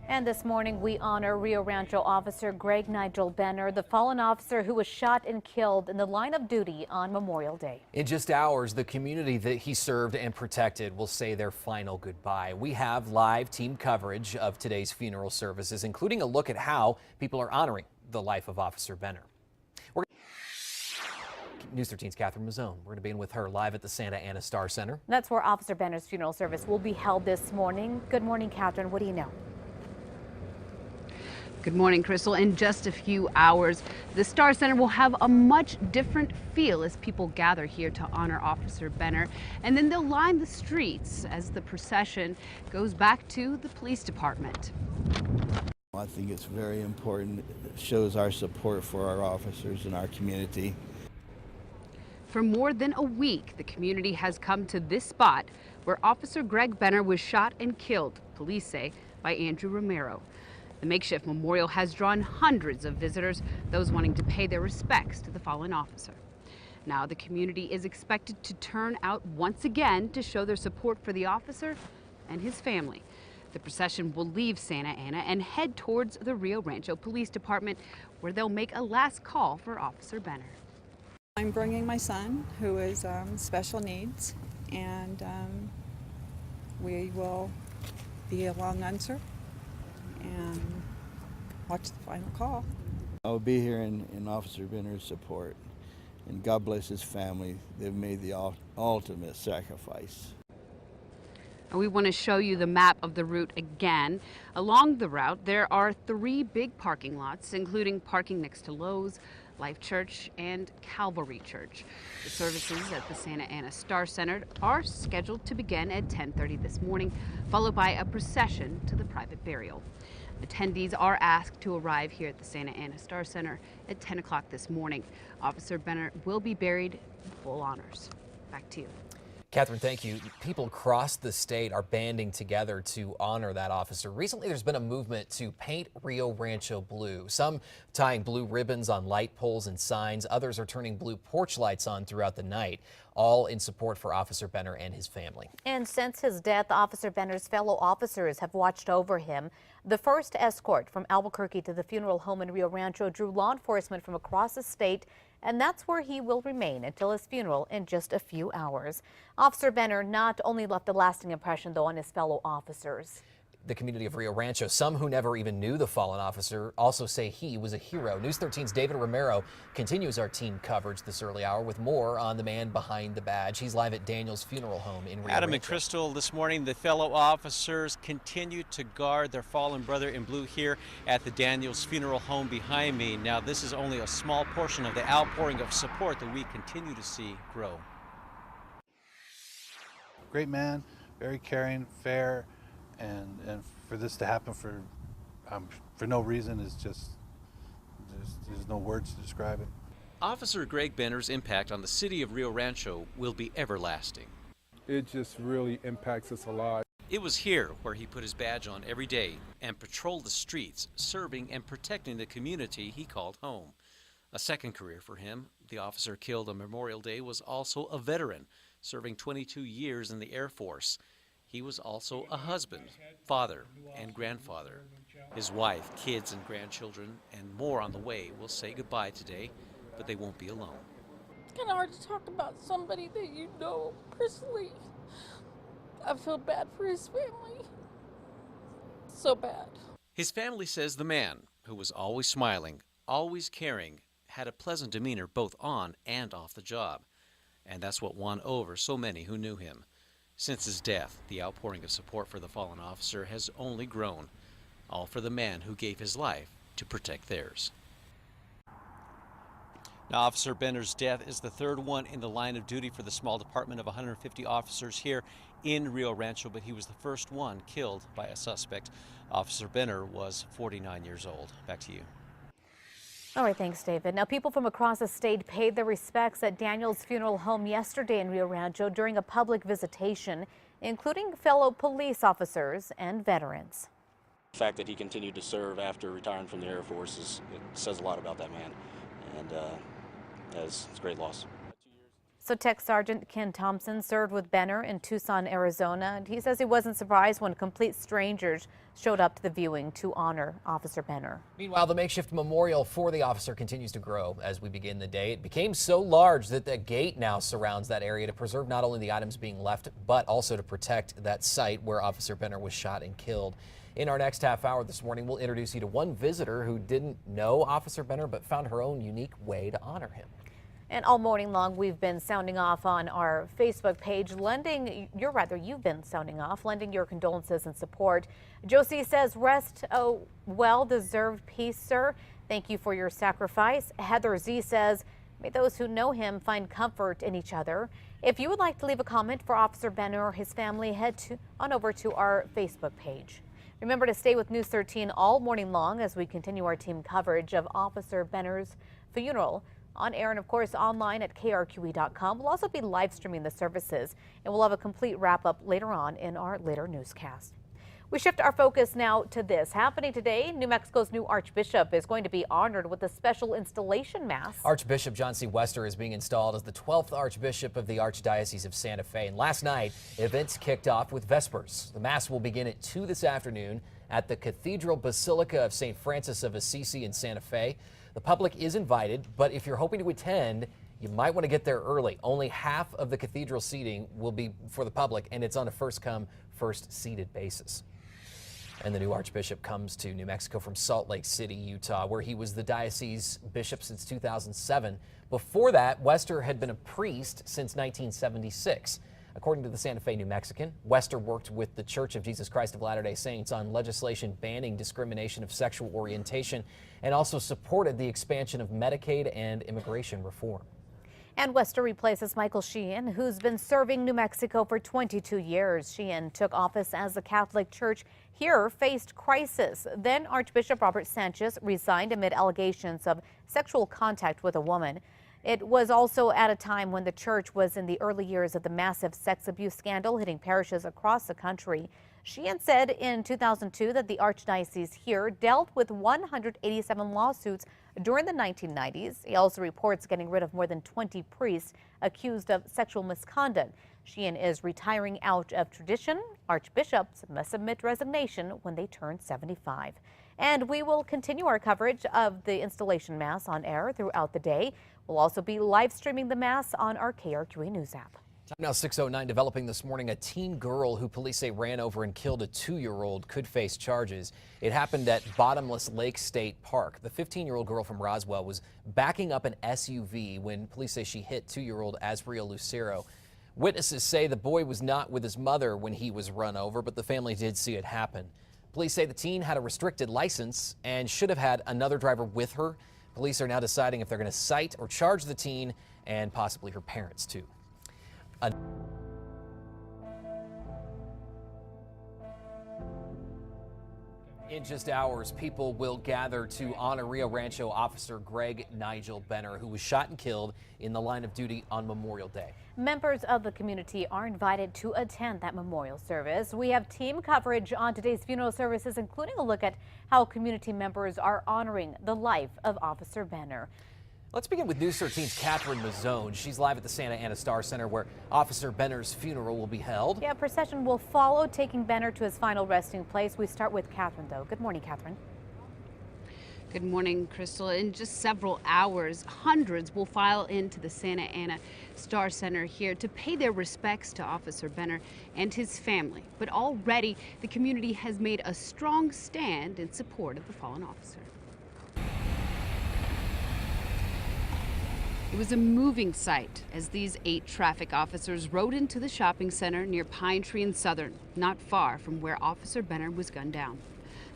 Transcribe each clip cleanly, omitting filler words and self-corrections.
And this morning, we honor Rio Rancho officer Greg Nigel Benner, the fallen officer who was shot and killed in the line of duty on Memorial Day. In just hours, the community that he served and protected will say their final goodbye. We have live team coverage of today's funeral services, including a look at how people are honoring the life of Officer Benner. News 13's Catherine Mazzone. We're going to be in with her live at the Santa Ana Star Center. That's where Officer Benner's funeral service will be held this morning. Good morning, Catherine. What do you know? Good morning, Crystal. In just a few hours, the Star Center will have a much different feel as people gather here to honor Officer Benner. And then they'll line the streets as the procession goes back to the police department. I think it's very important. It shows our support for our officers and our community. For more than a week, the community has come to this spot where Officer Greg Benner was shot and killed, police say, by Andrew Romero. The makeshift memorial has drawn hundreds of visitors, those wanting to pay their respects to the fallen officer. Now the community is expected to turn out once again to show their support for the officer and his family. The procession will leave Santa Ana and head towards the Rio Rancho Police Department, where they'll make a last call for Officer Benner. I'm bringing my son, who is special needs, and we will be along Unser and watch the final call. I'll be here in Officer Benner's support, and God bless his family. They've made the ultimate sacrifice. We want to show you the map of the route again. Along the route, there are 3 big parking lots, including parking next to Lowe's, Life Church, and Calvary Church. The services at the Santa Ana Star Center are scheduled to begin at 10:30 this morning, followed by a procession to the private burial. Attendees are asked to arrive here at the Santa Ana Star Center at 10 o'clock this morning. Officer Benner will be buried in full honors. Back to you. Catherine, thank you. People across the state are banding together to honor that officer. Recently, there's been a movement to paint Rio Rancho blue. Some tying blue ribbons on light poles and signs. Others are turning blue porch lights on throughout the night, all in support for Officer Benner and his family. And since his death, Officer Benner's fellow officers have watched over him. The first escort from Albuquerque to the funeral home in Rio Rancho drew law enforcement from across the state, and that's where he will remain until his funeral in just a few hours. Officer Benner not only left a lasting impression, though, on his fellow officers. The community of Rio Rancho, some who never even knew the fallen officer, also say he was a hero. News 13's David Romero continues our team coverage this early hour with more on the man behind the badge. He's live at Daniel's funeral home in Rio Adam Rancho. and Crystal, this morning the fellow officers continue to guard their fallen brother in blue here at the Daniels funeral home behind me. Now this is only a small portion of the outpouring of support that we continue to see grow. Great man, very caring, fair, and for this to happen for no reason is just, there's no words to describe it. Officer Greg Benner's impact on the city of Rio Rancho will be everlasting. It just really impacts us a lot. It was here where he put his badge on every day and patrolled the streets, serving and protecting the community he called home. A second career for him, the officer killed on Memorial Day was also a veteran, serving 22 years in the Air Force. He was also a husband, father, and grandfather. His wife, kids, and grandchildren, and more on the way will say goodbye today, but they won't be alone. It's kind of hard to talk about somebody that you know personally. I feel bad for his family. So bad. His family says the man, who was always smiling, always caring, had a pleasant demeanor both on and off the job. And that's what won over so many who knew him. Since his death, the outpouring of support for the fallen officer has only grown, all for the man who gave his life to protect theirs. Now, Officer Benner's death is the third one in the line of duty for the small department of 150 officers here in Rio Rancho, but he was the first one killed by a suspect. Officer Benner was 49 years old. Back to you. All right, thanks, David. Now, people from across the state paid their respects at Daniel's funeral home yesterday in Rio Rancho during a public visitation, including fellow police officers and veterans. The fact that he continued to serve after retiring from the Air Force it says a lot about that man, and it's a great loss. So Tech Sergeant Ken Thompson served with Benner in Tucson, Arizona, and he says he wasn't surprised when complete strangers showed up to the viewing to honor Officer Benner. Meanwhile, the makeshift memorial for the officer continues to grow as we begin the day. It became so large that the gate now surrounds that area to preserve not only the items being left, but also to protect that site where Officer Benner was shot and killed. In our next half hour this morning, we'll introduce you to one visitor who didn't know Officer Benner, but found her own unique way to honor him. And all morning long, we've been sounding off on our Facebook page, you've been sounding off, lending your condolences and support. Josie says, rest a well-deserved peace, sir. Thank you for your sacrifice. Heather Z says, may those who know him find comfort in each other. If you would like to leave a comment for Officer Benner or his family, head on over to our Facebook page. Remember to stay with News 13 all morning long as we continue our team coverage of Officer Benner's funeral. On air and, of course, online at krqe.com. We'll also be live streaming the services, and we'll have a complete wrap-up later on in our later newscast. We shift our focus now to this. Happening today, New Mexico's new Archbishop is going to be honored with a special installation mass. Archbishop John C. Wester is being installed as the 12th Archbishop of the Archdiocese of Santa Fe. And last night, events kicked off with Vespers. The mass will begin at 2 this afternoon at the Cathedral Basilica of St. Francis of Assisi in Santa Fe. The public is invited, but if you're hoping to attend, you might want to get there early. Only half of the cathedral seating will be for the public, and it's on a first-come, first-seated basis. And the new Archbishop comes to New Mexico from Salt Lake City, Utah, where he was the diocese bishop since 2007. Before that, Wester had been a priest since 1976. According to the Santa Fe New Mexican, Wester worked with the Church of Jesus Christ of Latter-day Saints on legislation banning discrimination of sexual orientation and also supported the expansion of Medicaid and immigration reform. And Wester replaces Michael Sheehan, who's been serving New Mexico for 22 years. Sheehan took office as the Catholic Church here faced crisis. Then Archbishop Robert Sanchez resigned amid allegations of sexual contact with a woman. It was also at a time when the church was in the early years of the massive sex abuse scandal hitting parishes across the country. Sheehan said in 2002 that the archdiocese here dealt with 187 lawsuits during the 1990s. He also reports getting rid of more than 20 priests accused of sexual misconduct. Sheehan is retiring out of tradition. Archbishops must submit resignation when they turn 75. And we will continue our coverage of the installation mass on air throughout the day. We'll also be live streaming the mass on our KRQE News app. Time now 6:09, developing this morning, a teen girl who police say ran over and killed a 2-year-old could face charges. It happened at Bottomless Lake State Park. The 15-year-old girl from Roswell was backing up an SUV when police say she hit 2-year-old Asriel Lucero. Witnesses say the boy was not with his mother when he was run over, but the family did see it happen. Police say the teen had a restricted license and should have had another driver with her. Police are now deciding if they're going to cite or charge the teen and possibly her parents, too. In just hours, people will gather to honor Rio Rancho officer Greg Nigel Benner, who was shot and killed in the line of duty on Memorial Day. Members of the community are invited to attend that memorial service. We have team coverage on today's funeral services, including a look at how community members are honoring the life of Officer Benner. Let's begin with News 13's Catherine Mazzone. She's live at the Santa Ana Star Center where Officer Benner's funeral will be held. Yeah, a procession will follow, taking Benner to his final resting place. We start with Catherine, though. Good morning, Catherine. Good morning, Crystal. In just several hours, hundreds will file into the Santa Ana Star Center here to pay their respects to Officer Benner and his family. But already, the community has made a strong stand in support of the fallen officer. It was a moving sight as these 8 traffic officers rode into the shopping center near Pine Tree and Southern, not far from where Officer Benner was gunned down.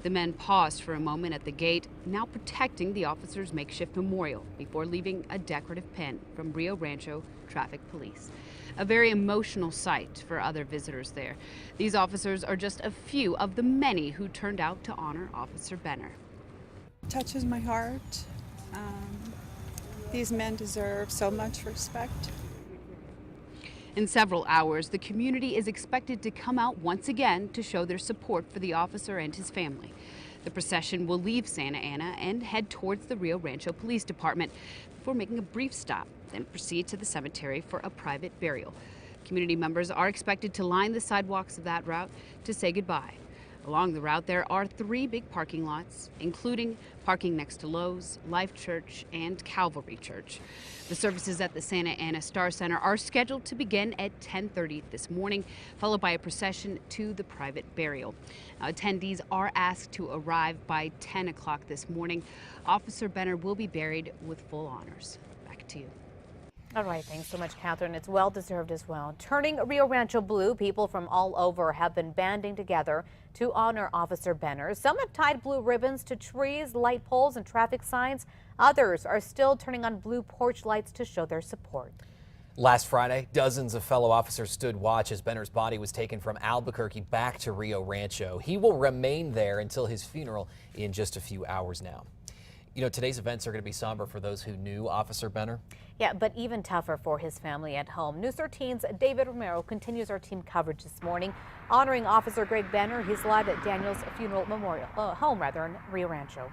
The men paused for a moment at the gate, now protecting the officer's makeshift memorial before leaving a decorative pin from Rio Rancho Traffic Police. A very emotional sight for other visitors there. These officers are just a few of the many who turned out to honor Officer Benner. It touches my heart. These men deserve so much respect. In several hours, the community is expected to come out once again to show their support for the officer and his family. The procession will leave Santa Ana and head towards the Rio Rancho Police Department before making a brief stop, then proceed to the cemetery for a private burial. Community members are expected to line the sidewalks of that route to say goodbye. Along the route, there are 3 big parking lots, including parking next to Lowe's, Life Church, and Calvary Church. The services at the Santa Ana Star Center are scheduled to begin at 10:30 this morning, followed by a procession to the private burial. Now, attendees are asked to arrive by 10 o'clock this morning. Officer Benner will be buried with full honors. Back to you. All right, thanks so much, Catherine. It's well deserved as well. Turning Rio Rancho blue, people from all over have been banding together to honor Officer Benner. Some have tied blue ribbons to trees, light poles, and traffic signs. Others are still turning on blue porch lights to show their support. Last Friday, dozens of fellow officers stood watch as Benner's body was taken from Albuquerque back to Rio Rancho. He will remain there until his funeral in just a few hours now. You know, today's events are going to be somber for those who knew Officer Benner. Yeah, but even tougher for his family at home. News 13's David Romero continues our team coverage this morning, honoring Officer Greg Benner. He's live at Daniel's funeral memorial home in Rio Rancho.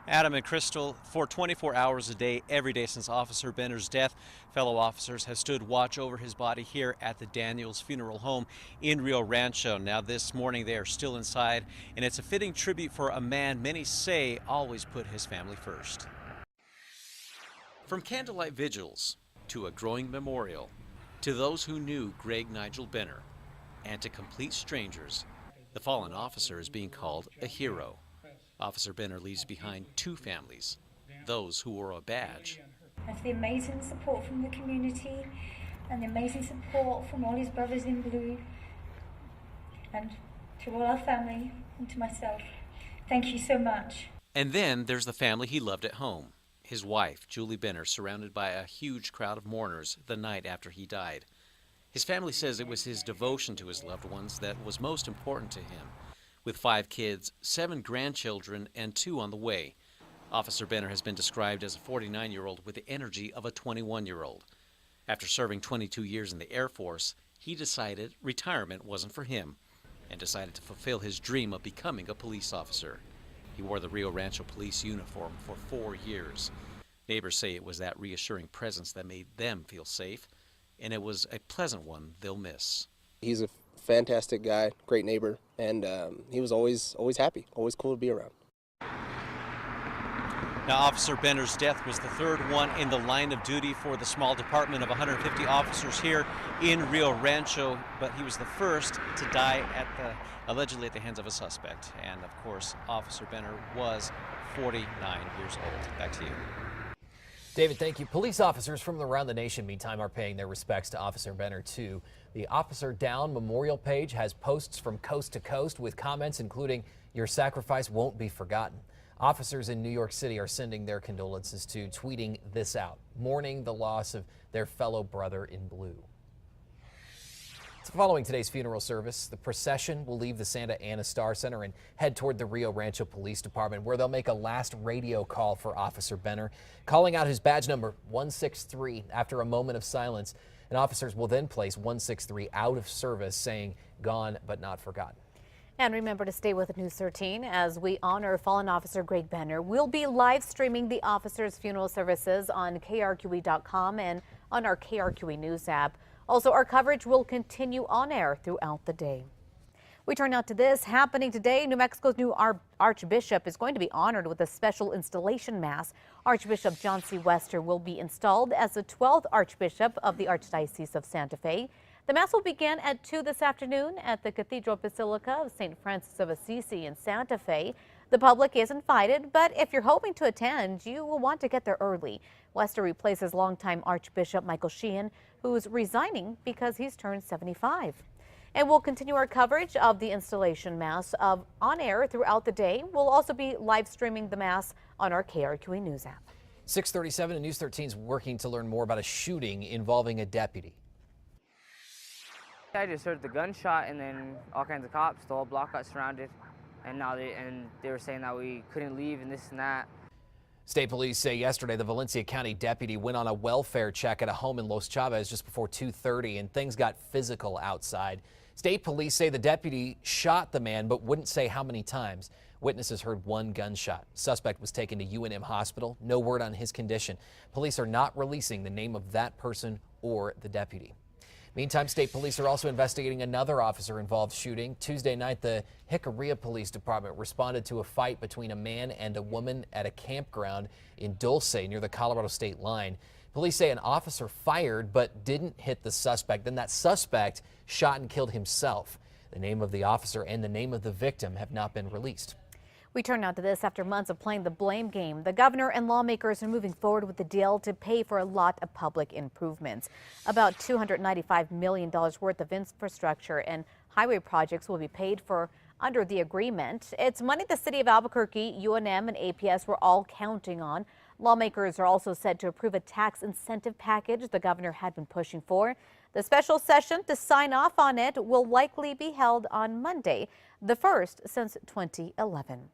Adam and Crystal, for 24 hours a day, every day since Officer Benner's death, fellow officers have stood watch over his body here at the Daniels Funeral Home in Rio Rancho. Now this morning they are still inside, and it's a fitting tribute for a man many say always put his family first. From candlelight vigils to a growing memorial, to those who knew Greg Nigel Benner, and to complete strangers, the fallen officer is being called a hero. Officer Benner leaves behind 2 families, those who wore a badge. And to the amazing support from the community and the amazing support from all his brothers in blue, and to all our family and to myself, thank you so much. And then there's the family he loved at home. His wife, Julie Benner, surrounded by a huge crowd of mourners the night after he died. His family says it was his devotion to his loved ones that was most important to him. With 5 kids, 7 grandchildren, and 2 on the way, Officer Benner has been described as a 49-year-old with the energy of a 21-year-old. After serving 22 years in the Air Force, he decided retirement wasn't for him and decided to fulfill his dream of becoming a police officer. He wore the Rio Rancho police uniform for 4 years. Neighbors say it was that reassuring presence that made them feel safe, and it was a pleasant one they'll miss. He's a fantastic guy, great neighbor, and he was always happy, always cool to be around. Now, Officer Benner's death was the 3rd one in the line of duty for the small department of 150 officers here in Rio Rancho, but he was the first to die allegedly at the hands of a suspect. And of course, Officer Benner was 49 years old. Back to you. David, thank you. Police officers from around the nation, meantime, are paying their respects to Officer Benner, too. The Officer Down memorial page has posts from coast to coast with comments including, "Your sacrifice won't be forgotten." Officers in New York City are sending their condolences to, tweeting this out, mourning the loss of their fellow brother in blue. Following today's funeral service, the procession will leave the Santa Ana Star Center and head toward the Rio Rancho Police Department, where they'll make a last radio call for Officer Benner, calling out his badge number 163 after a moment of silence. And officers will then place 163 out of service, saying, "Gone but not forgotten." And remember to stay with News 13 as we honor fallen Officer Greg Benner. We'll be live streaming the officer's funeral services on KRQE.com and on our KRQE News app. Also, our coverage will continue on air throughout the day. We turn now to this. Happening today, New Mexico's new Archbishop is going to be honored with a special installation mass. Archbishop John C. Wester will be installed as the 12th Archbishop of the Archdiocese of Santa Fe. The mass will begin at 2 this afternoon at the Cathedral Basilica of St. Francis of Assisi in Santa Fe. The public is invited, but if you're hoping to attend, you will want to get there early. Wester replaces longtime Archbishop Michael Sheehan, who's resigning because he's turned 75. And we'll continue our coverage of the installation mass on air throughout the day. We'll also be live streaming the mass on our KRQE News app. 6:37 and News 13 is working to learn more about a shooting involving a deputy. I just heard the gunshot and then all kinds of cops. The whole block got surrounded, and they were saying that we couldn't leave and this and that. State police say yesterday the Valencia County deputy went on a welfare check at a home in Los Chavez just before 2:30, and things got physical outside. State police say the deputy shot the man but wouldn't say how many times. Witnesses heard one gunshot. Suspect was taken to UNM Hospital. No word on his condition. Police are not releasing the name of that person or the deputy. Meantime, state police are also investigating another officer-involved shooting. Tuesday night, the Jicarilla Police Department responded to a fight between a man and a woman at a campground in Dulce near the Colorado state line. Police say an officer fired but didn't hit the suspect. Then that suspect shot and killed himself. The name of the officer and the name of the victim have not been released. We turn now to this. After months of playing the blame game, the governor and lawmakers are moving forward with the deal to pay for a lot of public improvements. About $295 million worth of infrastructure and highway projects will be paid for under the agreement. It's money the city of Albuquerque, UNM, and APS were all counting on. Lawmakers are also set to approve a tax incentive package the governor had been pushing for. The special session to sign off on it will likely be held on Monday, the first since 2011.